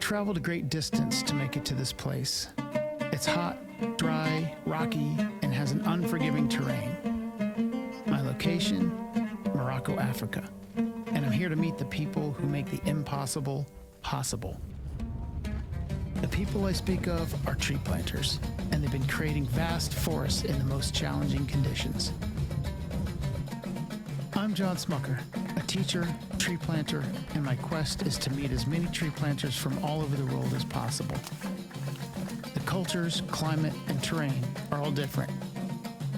traveled a great distance to make it to this place. It's hot, dry, rocky, and has an unforgiving terrain. My location, Morocco, Africa. And I'm here to meet the people who make the impossible possible. The people I speak of are tree planters, and they've been creating vast forests in the most challenging conditions. I'm John Smucker, a teacher, tree planter, and my quest is to meet as many tree planters from all over the world as possible. The cultures, climate, and terrain are all different,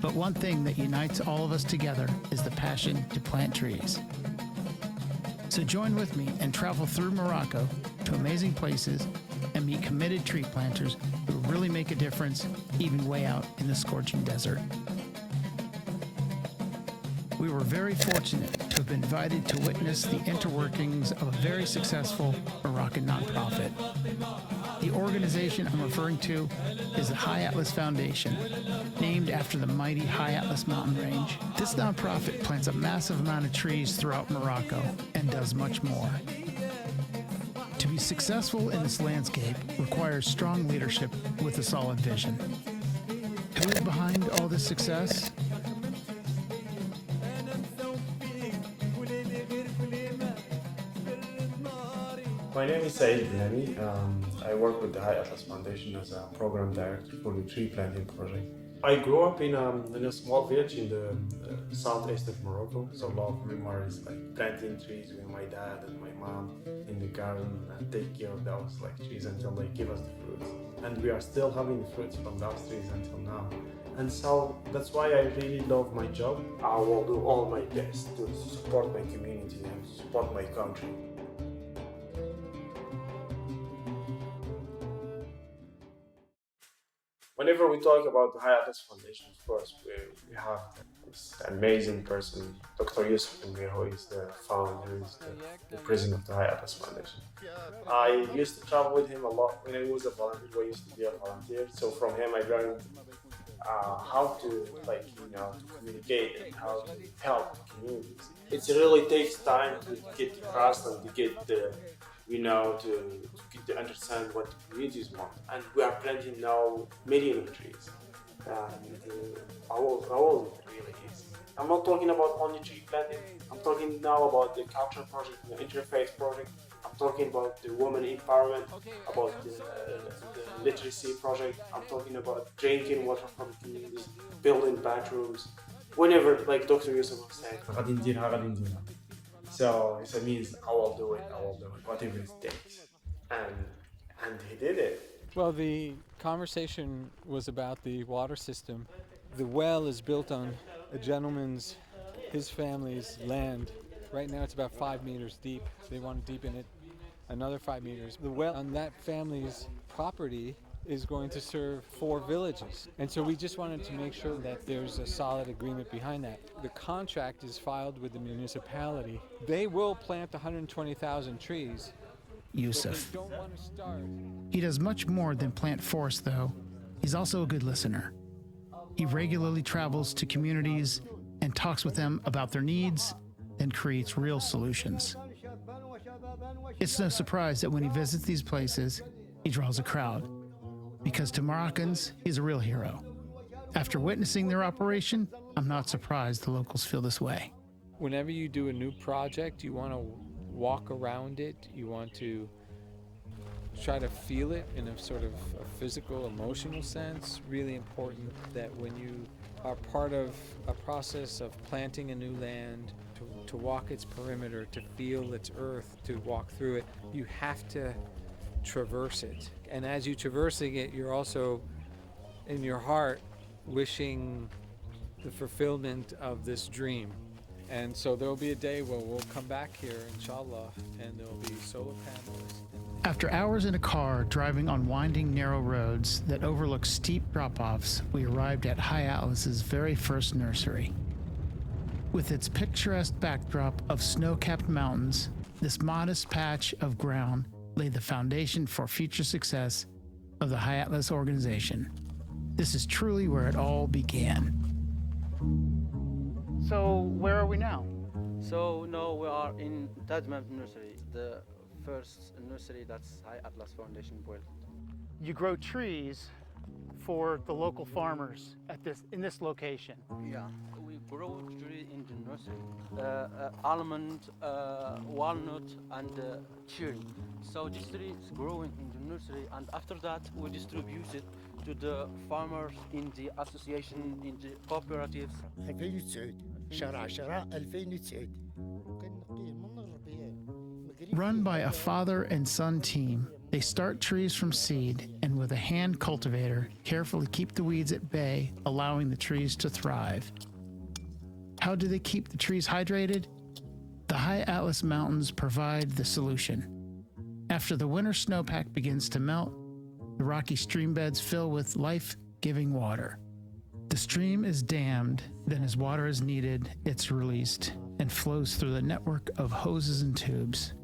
but one thing that unites all of us together is the passion to plant trees. So join with me and travel through Morocco to amazing places and meet committed tree planters who really make a difference, even way out in the scorching desert. We were very fortunate to have been invited to witness the interworkings of a very successful Moroccan nonprofit. The organization I'm referring to is the High Atlas Foundation, named after the mighty High Atlas mountain range. This nonprofit plants a massive amount of trees throughout Morocco and does much more. To be successful in this landscape requires strong leadership with a solid vision. Who is behind all this success? My name is Saeed Bilani. I work with the High Atlas Foundation as a program director for the tree planting project. I grew up in a small village in the southeast of Morocco, so a lot of memories like planting trees with my dad and my mom in the garden and take care of those trees until they give us the fruits. And we are still having the fruits from those trees until now. And so that's why I really love my job. I will do all my best to support my community and support my country. Whenever we talk about the High Atlas Foundation, of course, we have this amazing person, Dr. Yusuf, who is the founder, who is the president of the High Atlas Foundation. I used to travel with him a lot when I was a volunteer. I used to be a volunteer, so from him I learned how to communicate and how to help communities. It really takes time to get the trust and to get the to understand what the communities want. And we are planting now millions of trees. And our really is. I'm not talking about only tree planting. I'm talking now about the culture project, the interfaith project. I'm talking about the women empowerment, about the literacy project. I'm talking about drinking water from the communities, building bathrooms. Whenever, like Dr. Yusuf said, غادي نديرها. So it means I will do it, whatever it takes. And he did it. Well, the conversation was about the water system. The well is built on a gentleman's, his family's land. Right now it's about 5 meters deep. They want to deepen it another 5 meters. The well on that family's property is going to serve 4 villages. And so we just wanted to make sure that there's a solid agreement behind that. The contract is filed with the municipality. They will plant 120,000 trees. Yusuf. He does much more than plant forests, though. He's also a good listener. He regularly travels to communities and talks with them about their needs, then creates real solutions. It's no surprise that when he visits these places, he draws a crowd. Because to Moroccans, he's a real hero. After witnessing their operation, I'm not surprised the locals feel this way. Whenever you do a new project, you want to walk around it. You want to try to feel it in a sort of a physical, emotional sense. Really important that when you are part of a process of planting a new land, to walk its perimeter, to feel its earth, to walk through it, you have to traverse it. And as you're traversing it, you're also in your heart wishing the fulfillment of this dream. And so there'll be a day where we'll come back here, inshallah, and there'll be solar panels. After hours in a car driving on winding, narrow roads that overlook steep drop-offs, we arrived at High Atlas's very first nursery. With its picturesque backdrop of snow-capped mountains, this modest patch of ground laid the foundation for future success of the High Atlas organization. This is truly where it all began. So, where are we now? So now we are in Tajman Nursery, the first nursery that's High Atlas Foundation built. You grow trees for the local farmers in this location. Yeah, we grow tree in the nursery. Almond, walnut, and cherry. So this tree is growing in the nursery, and after that we distribute it to the farmers in the association, in the cooperatives. 2009 شهر 10 2009 وكنقيه من الربيع. Run by a father and son team, they start trees from seed and with a hand cultivator carefully keep the weeds at bay, allowing the trees to thrive. How do they keep the trees hydrated? The High Atlas Mountains provide the solution. After the winter snowpack begins to melt, the rocky stream beds fill with life-giving water. The stream is dammed, then as water is needed, it's released and flows through the network of hoses and tubes.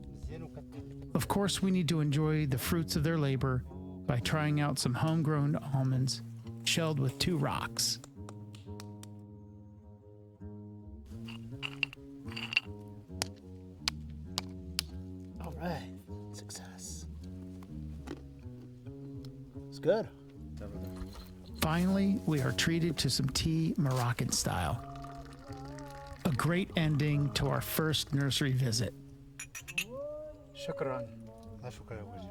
Of course, we need to enjoy the fruits of their labor by trying out some homegrown almonds shelled with 2 rocks. All right, success. It's good. Finally, we are treated to some tea Moroccan style. A great ending to our first nursery visit. شكرا. لا شكرا يا وجه.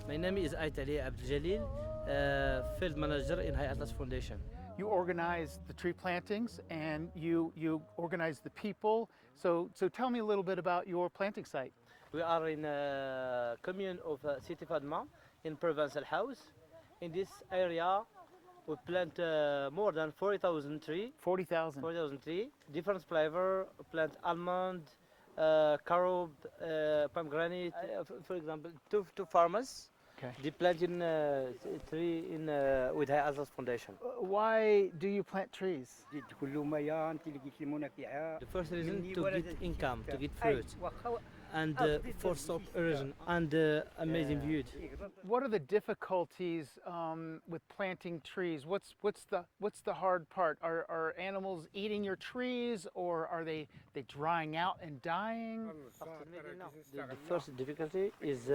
My name is Aitali Abdeljalil, field manager in High Atlas Foundation. You organize the tree plantings and you organize the people. So tell me a little bit about your planting site. We are in a commune of City Fadma in Province Al House. In this area, we plant more than 40,000 trees. 40,000. 40,000 trees, different flavor. Plant almond, carob, pomegranate. For example, two farmers. Okay. They plant in tree in with High Atlas Foundation. Why do you plant trees? The first reason to get income, to get fruit, and for stop erosion and amazing view. What are the difficulties with planting trees? What's the hard part? Are animals eating your trees, or are they drying out and dying? The first difficulty is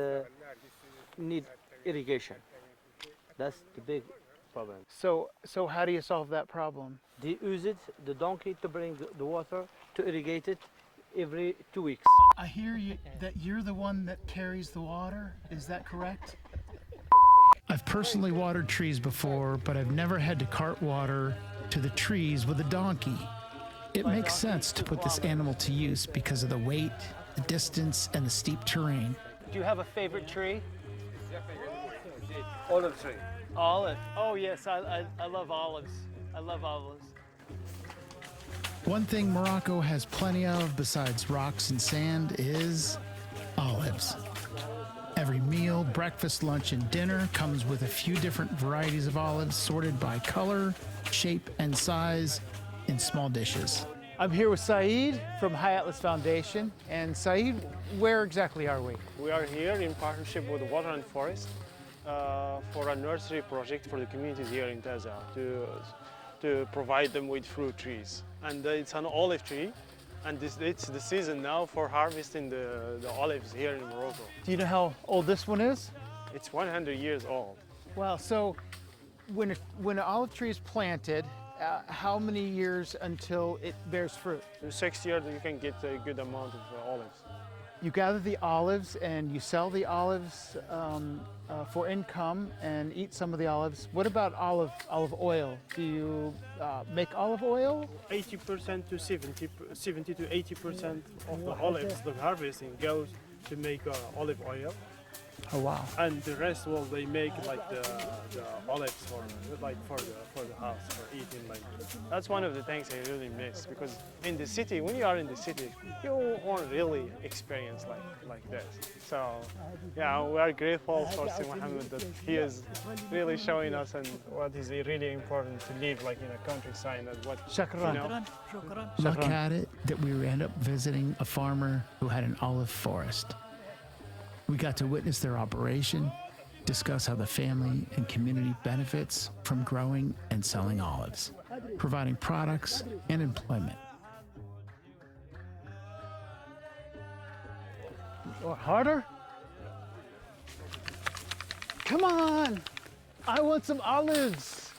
need irrigation. That's the big problem. So how do you solve that problem? They use the donkey to bring the water to irrigate it every 2 weeks. I hear that you're the one that carries the water. Is that correct? I've personally watered trees before, but I've never had to cart water to the trees with a donkey. It makes sense to put this animal to use because of the weight, the distance, and the steep terrain. Do you have a favorite tree? Olive tree. Olive. Oh yes, I love olives. I love olives. One thing Morocco has plenty of besides rocks and sand is olives. Every meal, breakfast, lunch, and dinner comes with a few different varieties of olives sorted by color, shape, and size in small dishes. I'm here with Saeed from High Atlas Foundation. And Saeed, where exactly are we? We are here in partnership with Water and Forest for a nursery project for the communities here in Taza to provide them with fruit trees. And it's an olive tree, and it's the season now for harvesting the olives here in Morocco. Do you know how old this one is? It's 100 years old. Wow, so when an olive tree is planted, how many years until it bears fruit? In 6 years you can get a good amount of olives. You gather the olives and you sell the olives for income and eat some of the olives. What about olive oil? Do you make olive oil? 80% to 70 to 80% of the olives, the harvesting goes to make olive oil. Oh wow! And the rest, well, they make like the olives for the house for eating. Like that's one of the things I really miss, because in the city, when you are in the city, you won't really experience like this. So yeah, we are grateful for Si Mohammed that he is really showing us and what is really important to live like in a countryside and what Shukran. you know. Look at it that we end up visiting a farmer who had an olive forest. We got to witness their operation, discuss how the family and community benefits from growing and selling olives, providing products and employment. Or harder? Come on! I want some olives!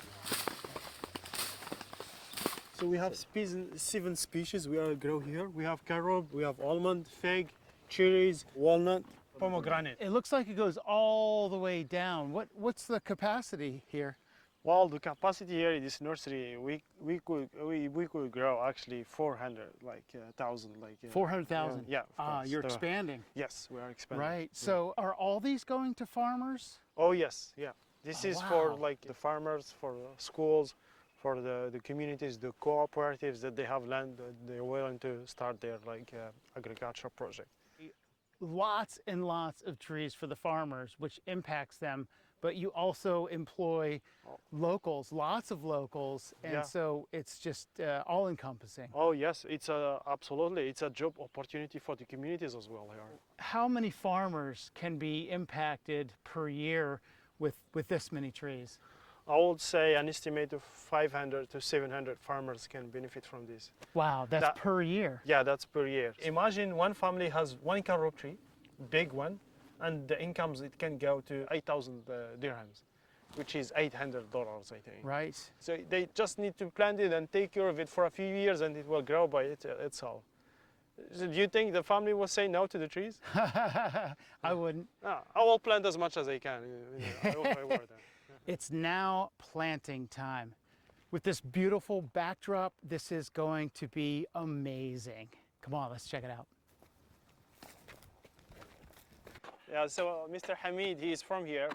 So we have 7 species we grow here. We have carob, we have almond, fig, cherries, walnut, pomegranate. It looks like it goes all the way down. What's the capacity here? Well, the capacity here in this nursery, we could grow actually 400, like 1,000, like 400,000? Yeah. Of course. You're So, expanding. yes, we are expanding. Right. So are all these going to farmers? Oh yes, yeah. This Oh, is for wow. like the farmers, for schools, for the communities, the cooperatives that they have land, that they're willing to start their like agriculture project. Lots and lots of trees for the farmers, which impacts them, but you also employ locals, lots of locals, and Yeah. so it's just all encompassing. Oh yes, it's absolutely, it's a job opportunity for the communities as well here. How many farmers can be impacted per year with this many trees? I would say an estimate of 500 to 700 farmers can benefit from this. Wow, that's That- per year. Yeah, that's per year. Imagine one family has one carob tree, big one, and the incomes, it can go to 8,000 dirhams, which is $800, I think. Right. So they just need to plant it and take care of it for a few years, and it will grow by itself. So do you think the family will say no to the trees? I wouldn't. No, I will plant as much as I can. I will work that. It's now planting time. With this beautiful backdrop, this is going to be amazing. Come on, let's check it out. Yeah, so Mr. Hamid, he is from here.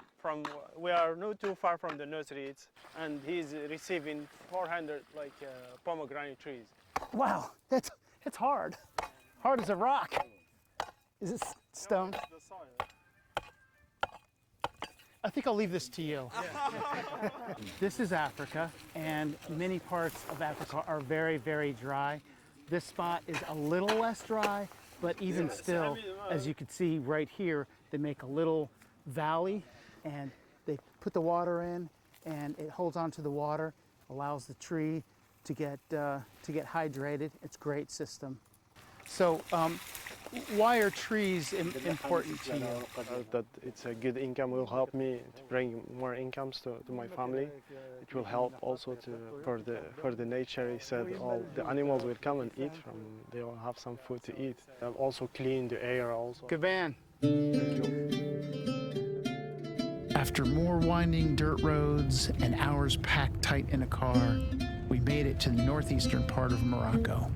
We are not too far from the nursery, and he's receiving 400 like pomegranate trees. Wow, it's hard. Hard as a rock. Is it stone? The soil. I think I'll leave this to you. This is Africa, and many parts of Africa are very, very dry. This spot is a little less dry, but even still, as you can see right here, they make a little valley, and they put the water in, and it holds onto the water, allows the tree to get hydrated. It's a great system. So, why are trees important to you? That it's a good income will help me to bring more incomes to my family. It will help also for the nature. He said all the animals will come and eat from. They will have some food to eat. And also clean the air also. Good man. After more winding dirt roads and hours packed tight in a car, we made it to the northeastern part of Morocco.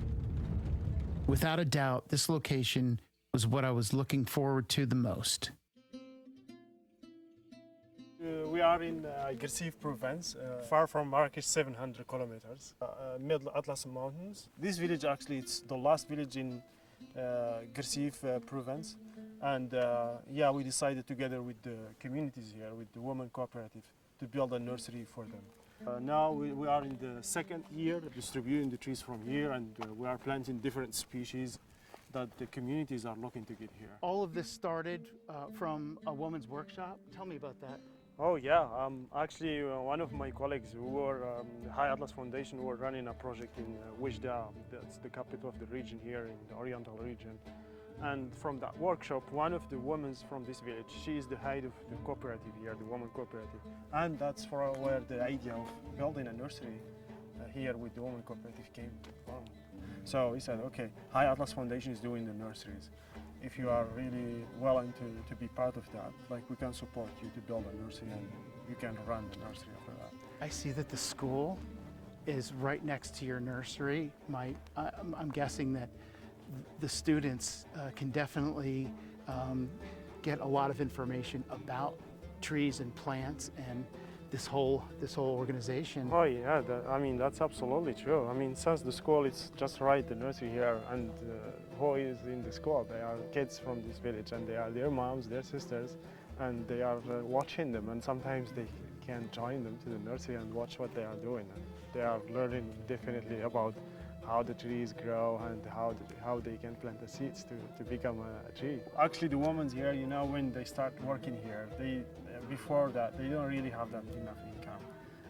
Without a doubt, this location was what I was looking forward to the most. We are in Gersif province, far from Marrakesh, 700 kilometers, Middle Atlas Mountains. This village actually, it's the last village in Gersif province. And yeah, we decided together with the communities here, with the women cooperative, to build a nursery for them. Now we are in the second year distributing the trees from here, and we are planting different species that the communities are looking to get here. All of this started from a woman's workshop. Tell me about that. Oh yeah, actually one of my colleagues who were High Atlas Foundation were running a project in Wijda, that's the capital of the region here in the Oriental region. And from that workshop, one of the women from this village, she is the head of the cooperative here, the woman cooperative. And that's where the idea of building a nursery here with the woman cooperative came from. So he said, okay, High Atlas Foundation is doing the nurseries. If you are really willing to be part of that, like we can support you to build a nursery and you can run the nursery after that. I see that the school is right next to your nursery. I'm guessing that the students can definitely get a lot of information about trees and plants and this whole organization. Oh yeah, I mean that's absolutely true. I mean since the school is just right, the nursery here, and who is in the school, they are kids from this village, and they are their moms, their sisters, and they are watching them, and sometimes they can join them to the nursery and watch what they are doing, and they are learning definitely about how the trees grow and how they can plant the seeds to become a tree. Actually, the women here, you know, when they start working here, before that they don't really have that enough income,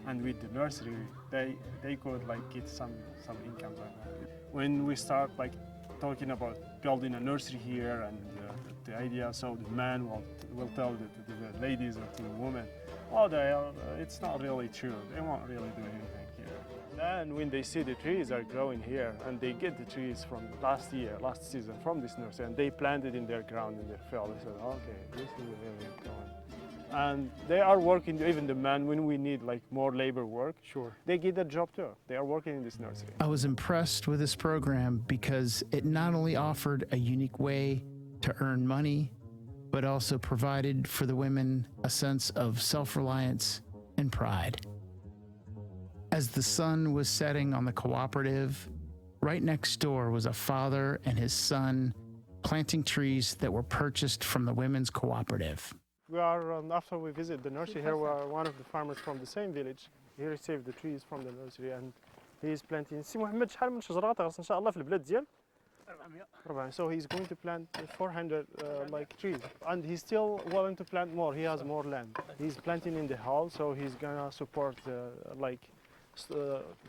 and with the nursery, they could like get some income. When we start like talking about building a nursery here and the idea, so the man will tell the ladies or to the women, oh, it's not really true. They won't really do anything here. Then when they see the trees are growing here and they get the trees from last season from this nursery and they planted in their ground in their field, they said, okay, this is really going. And they are working, even the men, when we need like more labor work, sure, they get a job too. They are working in this nursery. I was impressed with this program because it not only offered a unique way to earn money, but also provided for the women a sense of self-reliance and pride. As the sun was setting on the cooperative, right next door was a father and his son planting trees that were purchased from the women's cooperative. We are, after we visit the nursery here, we are one of the farmers from the same village. He received the trees from the nursery and he is planting. سي محمد شحال من شجرة تغرس إن شاء الله في البلاد ديال 400. So he's going to plant 400 like trees, and he's still willing to plant more. He has more land. He's planting in the hall, so he's gonna support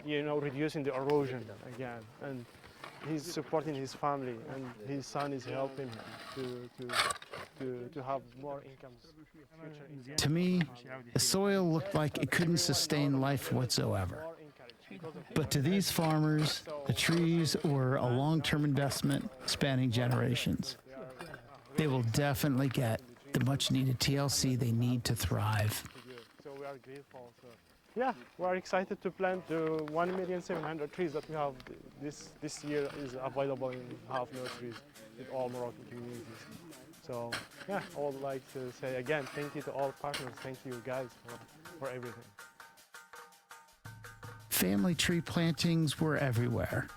you know, reducing the erosion again, and he's supporting his family, and his son is helping him to have more incomes. To me, the soil looked like it couldn't sustain life whatsoever. But to these farmers, the trees were a long-term investment spanning generations. They will definitely get the much-needed TLC they need to thrive. So we are grateful. Yeah, we are excited to plant the 1,700,000 trees that we have this year is available in half nurseries in all Moroccan communities. So yeah, I would like to say again, thank you to all partners. Thank you guys for everything. Family tree plantings were everywhere.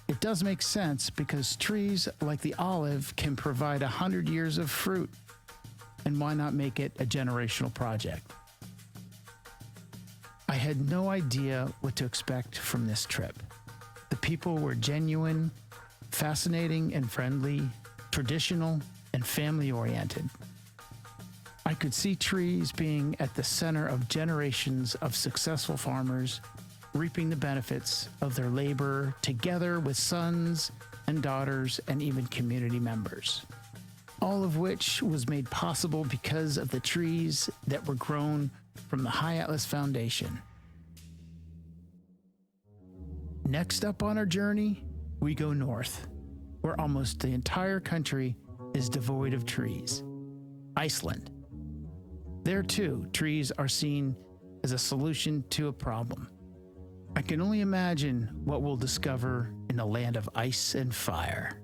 It does make sense because trees like the olive can provide 100 years of fruit. And why not make it a generational project? I had no idea what to expect from this trip. The people were genuine, fascinating and friendly, traditional and family-oriented. I could see trees being at the center of generations of successful farmers reaping the benefits of their labor together with sons and daughters and even community members. All of which was made possible because of the trees that were grown from the High Atlas Foundation. Next up on our journey, we go north, where almost the entire country is devoid of trees. Iceland. There too, trees are seen as a solution to a problem. I can only imagine what we'll discover in the land of ice and fire.